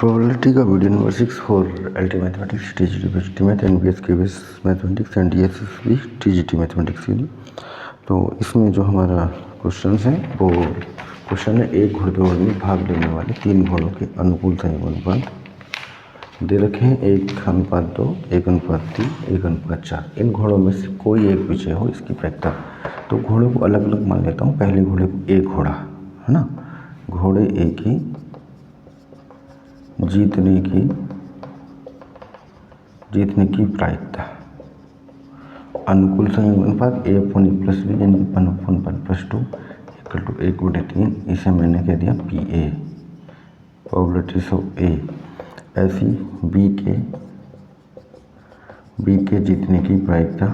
Probability का video number 6 for LT mathematics, TGT math, NBS KVS mathematics and DSSB TGT mathematics के लिए। तो इसमें जो हमारा क्वेश्चन है वो क्वेश्चन है, एक घुड़दौड़ में भाग लेने वाले 3 घोड़ों के अनुकूल संयोग अनुपात दे रखे हैं 1:2, 1:3, 1:4। इन घोड़ों में से कोई एक विजय हो, इसकी प्रायिकता। तो घोड़ों को अलग अलग मान लेता हूँ। पहले घोड़े को एक घोड़ा है ना, घोड़े एक ही जीतने की प्रायिकता। अनुकूल संयोग अनुपात a/e+b यानी 1/1+2 = 1/3। इसे मैंने कह दिया PA, प्रोबेबिलिटीज ऑफ A। ऐसी B के जीतने की प्रायिकता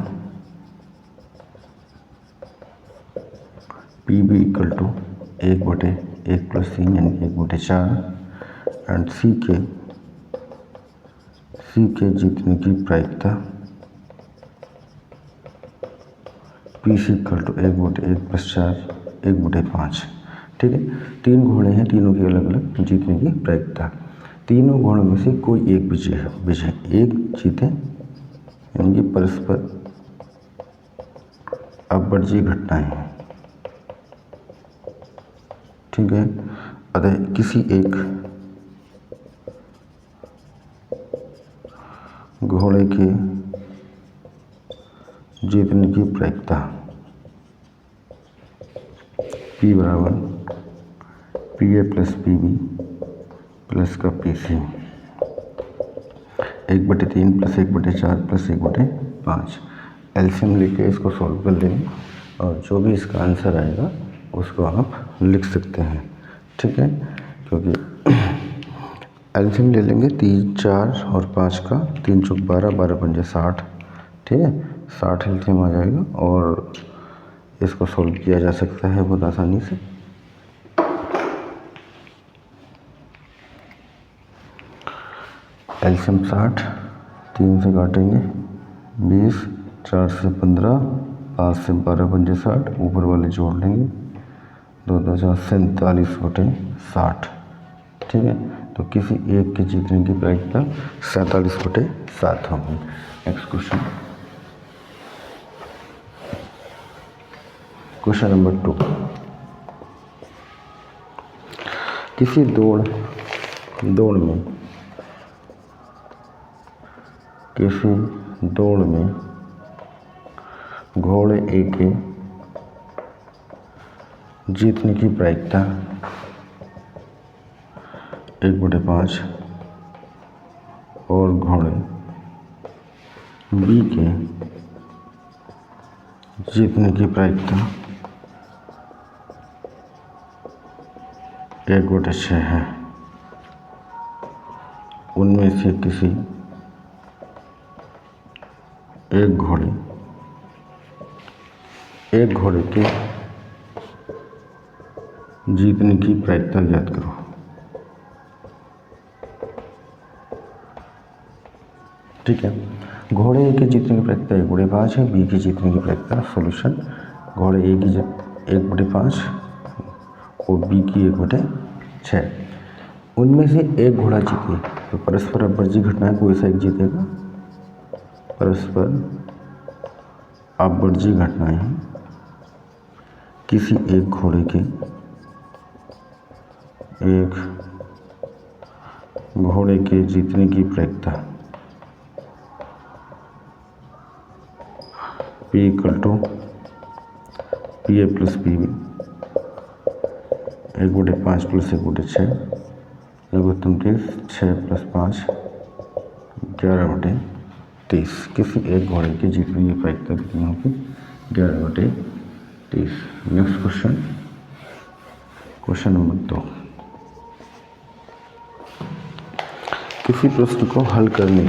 PB = 1/1+3 यानी 1/4। एंड C के जीतने की प्रायिकता PC = 1/1+4, 1/5। ठीक है, 3 घोड़े हैं, तीनों की अलग अलग जीतने की प्रायिकता। तीनों घोड़ों में से कोई एक विजय एक जीते यानी कि परस्पर अपवर्जी घटनाएं हैं। ठीक है, अतः किसी एक घोड़े के जीतने की प्रायिकता P = PA+PB प्लस का PC 1/3 + 1/4 + 1/5। एलसीएम लेके इसको सॉल्व कर लेंगे और जो भी इसका आंसर आएगा उसको आप लिख सकते हैं। ठीक है, क्योंकि एलसीएम ले लेंगे 3, 4 और 5 का। 3 × 12, 12×5 = 60। ठीक है, 60 एलसीएम आ जाएगा और इसको सॉल्व किया जा सकता है बहुत आसानी से। एलसीएम 60, 3 से काटेंगे 20, 4 से 15, 5 से 12×5 = 60। ऊपर वाले जोड़ लेंगे 2 × 4 = 47/60। ठीक है, तो किसी एक के जीतने की प्रायिकता 47/7 होगी। Next question number 2। किसी दौड़ में घोड़े A के जीतने की प्रायिकता 1/5 और घोड़े B के जीतने की प्रायिकता 1/6 है। उनमें से किसी एक घोड़े के जीतने की प्रायिकता ज्ञात करो। ठीक है, घोड़े A के जीतने की प्रायिकता 1/5 है। B की जीतने की प्रायिकता सॉल्यूशन, घोड़े A की 1/5 और B की 1/6। उनमें से एक घोड़ा जीते तो परस्पर अपवर्जी घटनाएं कोई सा एक जीतेगा। परस्पर अपवर्जी घटनाएं हैं किसी एक घोड़े के जीतने की प्रायिकता P = PA+PB 1/5 + 1/6 1/29, 6 + 5 11/30। किसी एक घोड़े के जीतने की प्रायिकता कितनी होगी? 11/30। Next question number 2। किसी प्रश्न को हल करने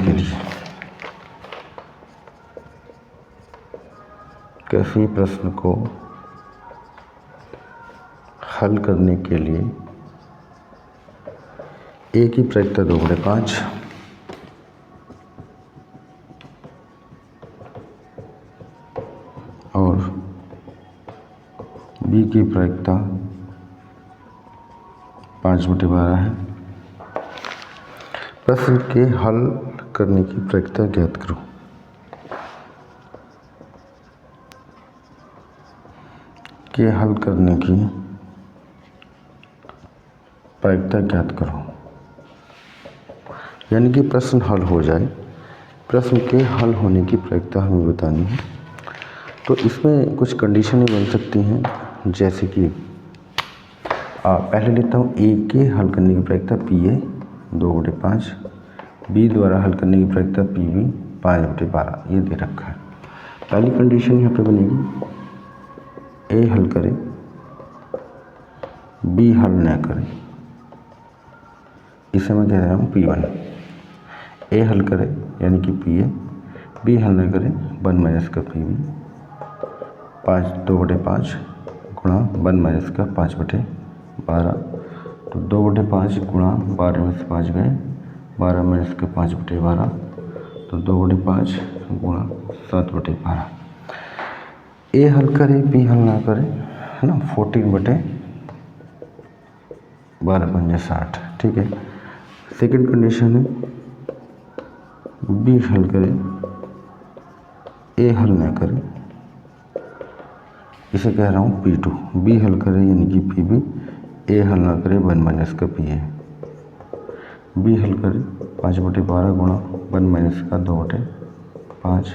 के लिए A की प्रायिकता 2/5 और B की प्रायिकता 5/12 है। प्रश्न के हल करने की प्रक्रिया ज्ञात करो। के हल करने की प्रक्रिया ज्ञात करो, यानी कि प्रश्न हल हो जाए, प्रश्न के हल होने की प्रक्रिया हमें बतानी है। तो इसमें कुछ कंडीशनें बन सकती हैं, जैसे कि पहले लेता हूँ ए के हल करने की प्रक्रिया PA 2/5, बी द्वारा हल करने की प्रक्रिया PB 5/12, ये दे रखा है। पहली कंडीशन यहाँ पे बनेगी, ए हल करे, बी हल न करे, इसे मैं कह रहा हूँ P1। ए हल करे यानी कि PA, बी हल न करे 1 - का PB 2/5 गुणा 1 - का 5/12, तो 2/5 गुणा 12 में से 5 गए, 12 - का 5/12, तो 2/5 गुणा 7/12। ए हल करे, बी हल ना करे, है ना, 14/12 × 60, ठीक है। सेकंड कंडीशन है, बी हल करे, ए हल ना करे, इसे कह रहा हूँ P2। बी हल करे यानी कि PB, ए हल ना करे 1 - का PA, बी हल करे 5/12 गुणा 1 - का 2/5,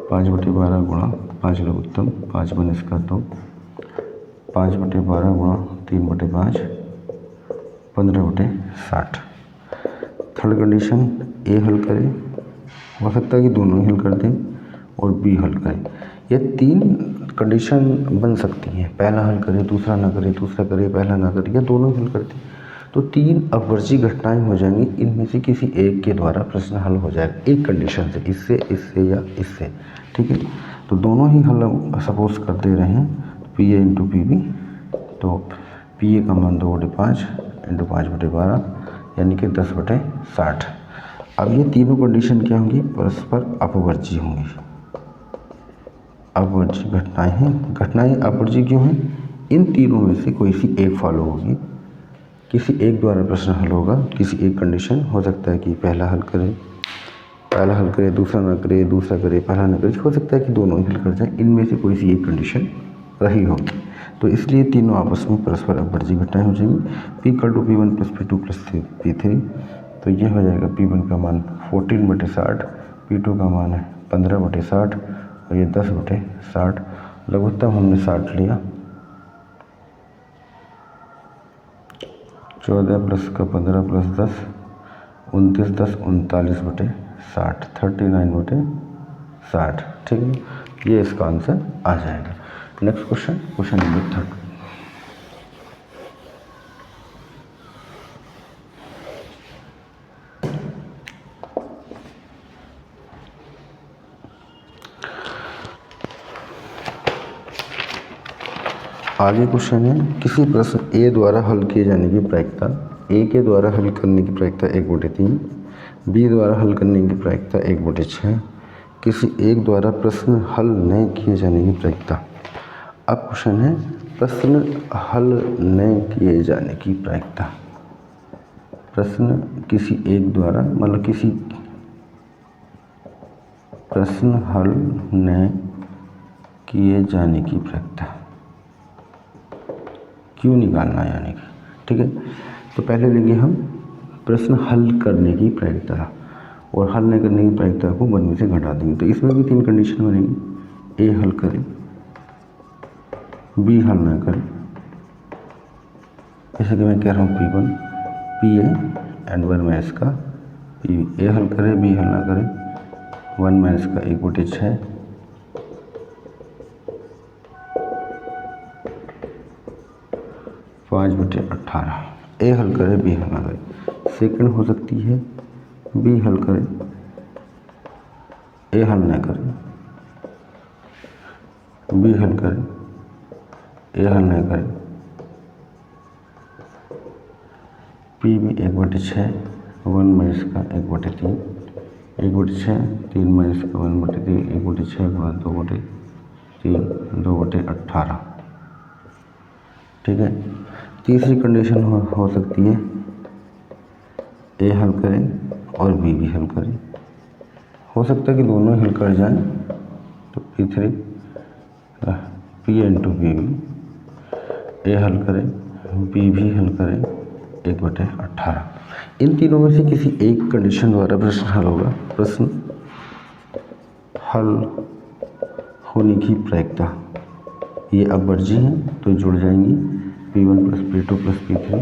5/12 गुणा 5 लघुत्तम 5 - का 2, 5/12 गुणा 3/5 15/60। थर्ड कंडीशन, ए हल करे, हो सकता है कि दोनों ही हल कर दें, और बी हल करे। ये 3 कंडीशन बन सकती हैं, पहला हल करे, दूसरा ना करे, दूसरा करे, पहला ना करे, या दोनों हल कर दें। तो 3 अपवर्जी घटनाएं हो जाएंगी, इनमें से किसी एक के द्वारा प्रश्न हल हो जाएगा, एक कंडीशन से, इससे, इससे या इससे, ठीक है। तो दोनों ही हल सपोज कर दे रहे हैं, PA × PB, तो PA का मान 2/5 × 5/12 यानी कि 10/60। अब ये तीनों कंडीशन क्या होंगी, परस्पर अपवर्जी होंगी। अपवर्जी घटनाएं हैं, घटनाएं अपवर्जी क्यों हैं, इन तीनों में से कोई सी एक फॉलो होगी, किसी एक द्वारा प्रश्न हल होगा, किसी एक कंडीशन हो सकता है कि पहला हल करे, दूसरा ना करे, दूसरा करे, पहला ना करे, हो सकता है कि दोनों हल कर जाए, इनमें से कोई सी एक कंडीशन रही होगी। तो इसलिए तीनों आपस में परस्पर अपवर्जी घटनाएं हो जाएंगी। P = P1 + P2 + P3, तो ये हो जाएगा P1 का मान 14/60, P2 का मान है 15/60, और ये 10/60। लघुत्तम हमने 60 लिया, 14 + का 15 + 10 29, 10 39/60, 39/60, ठीक है। ये इसका आंसर आ जाएगा। Next question number 3। आगे क्वेश्चन है, किसी प्रश्न ए द्वारा हल किए जाने की प्रक्रिया, ए के द्वारा हल करने की प्रक्रिया 1/3, बी द्वारा हल करने की प्रक्रिया 1/6, किसी एक द्वारा प्रश्न हल न किए जाने की प्रक्रिया। अब क्वेश्चन है, प्रश्न हल न किए जाने की प्रक्रिया, प्रश्न किसी एक द्वारा, मतलब किसी प्रश्न हल न किए जाने की प्रक्रिया क्यों निकालना है, यानी कि, ठीक है। तो पहले लेंगे हम प्रश्न हल करने की प्रक्रिया, और हल न करने की प्रक्रिया को 1 में से घटा देंगे। तो इसमें भी 3 कंडीशन बनेगी, ए हल करे, बी हल न करे, जैसे कि मैं कह रहा हूँ P1, PA एंड 1 - का PB, ए हल करे, बी हल ना करे, 1 - का 1/6, पाँच बटे 18, ए हल करे, बी हल ना करे। सेकंड हो सकती है, बी हल करे, ए हल ना करे, बी हल करे, ए हल ना करे, PB 1/6, 1 - का 1/3, 1/6, 3 - का 1/3, 1/6 गुणा 2/3, 2/18, ठीक है। तीसरी कंडीशन हो सकती है, ए हल करें और बी भी हल करें। हो सकता है कि दोनों हल कर जाएं, तो P3 P इंटू बी ए हल करें, बी भी हल करें, 1/18। इन तीनों में से किसी एक कंडीशन द्वारा प्रश्न हल होगा। प्रश्न हल होने की प्रायिकता, ये अवर्जी हैं तो जुड़ जाएंगी, P1 plus P2 plus P3।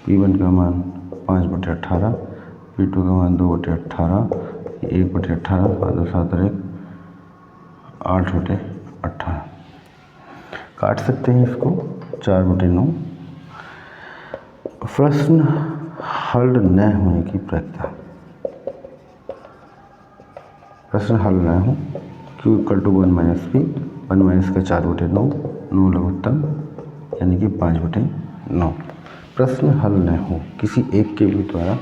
P1 का मान 5/18, P2 का मान 2/18, 1/18, 5 7 8/18। काट सकते हैं इसको, 4/9। प्रश्न हल न होने की प्रायिकता, प्रश्न हल न हो, Q = 1 - P, 1 - का 4/9, 9 लघुत्तम यानी कि 5/9। प्रश्न हल न हो, किसी एक के भी द्वारा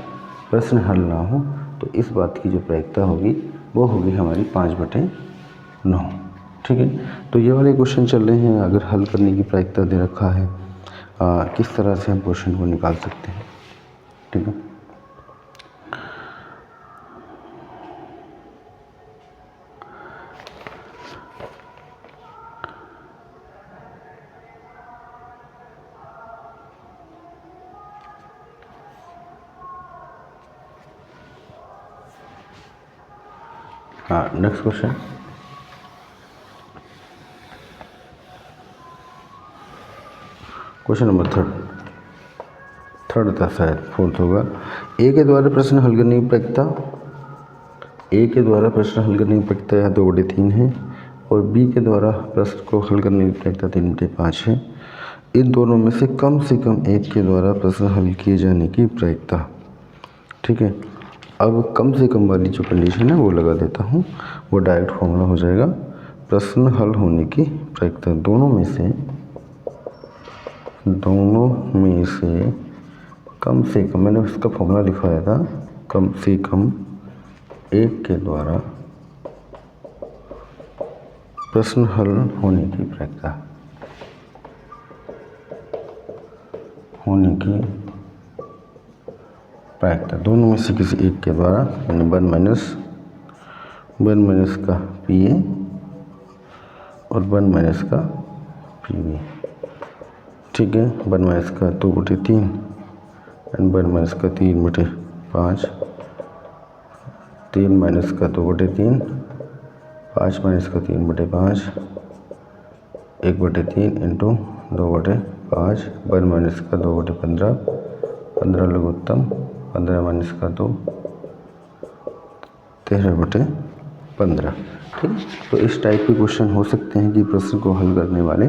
प्रश्न हल ना हो, तो इस बात की जो प्रायिकता होगी वो होगी हमारी 5/9। ठीक है, तो ये वाले क्वेश्चन चल रहे हैं। अगर हल करने की प्रायिकता दे रखा है, किस तरह से हम क्वेश्चन को निकाल सकते हैं। ठीक है, next question. Question number third था, शायद फोर्थ होगा। ए के द्वारा प्रश्न हल करने की प्रायिकता, ए के द्वारा प्रश्न हल करने की प्रायिकता यहाँ 2/3 है, और बी के द्वारा प्रश्न को हल करने की प्रायिकता 3/5 है। इन दोनों में से कम एक के द्वारा प्रश्न हल किए जाने की प्रायिकता। ठीक है, अब कम से कम वाली जो कंडीशन है वो लगा देता हूँ, वो डायरेक्ट फॉर्मूला हो जाएगा। प्रश्न हल होने की प्रायिकता दोनों में से कम से कम, मैंने उसका फॉर्मूला लिखवाया था, कम से कम एक के द्वारा प्रश्न हल होने की प्रायिकता, दोनों में से किसी एक के द्वारा, यानी 1 माइनस का PA और 1 माइनस का PB। ठीक है, 1 माइनस का 2/3 एंड 1 माइनस का 3/5, 3 माइनस का 2/3, 5 माइनस का 3/5, 1/3 इंटू 2/5, 1 माइनस का 2/15, 15 लघुत्तम, 15 माइनस का 2, 13/15। ठीक, तो इस टाइप के क्वेश्चन हो सकते हैं कि प्रश्न को हल करने वाले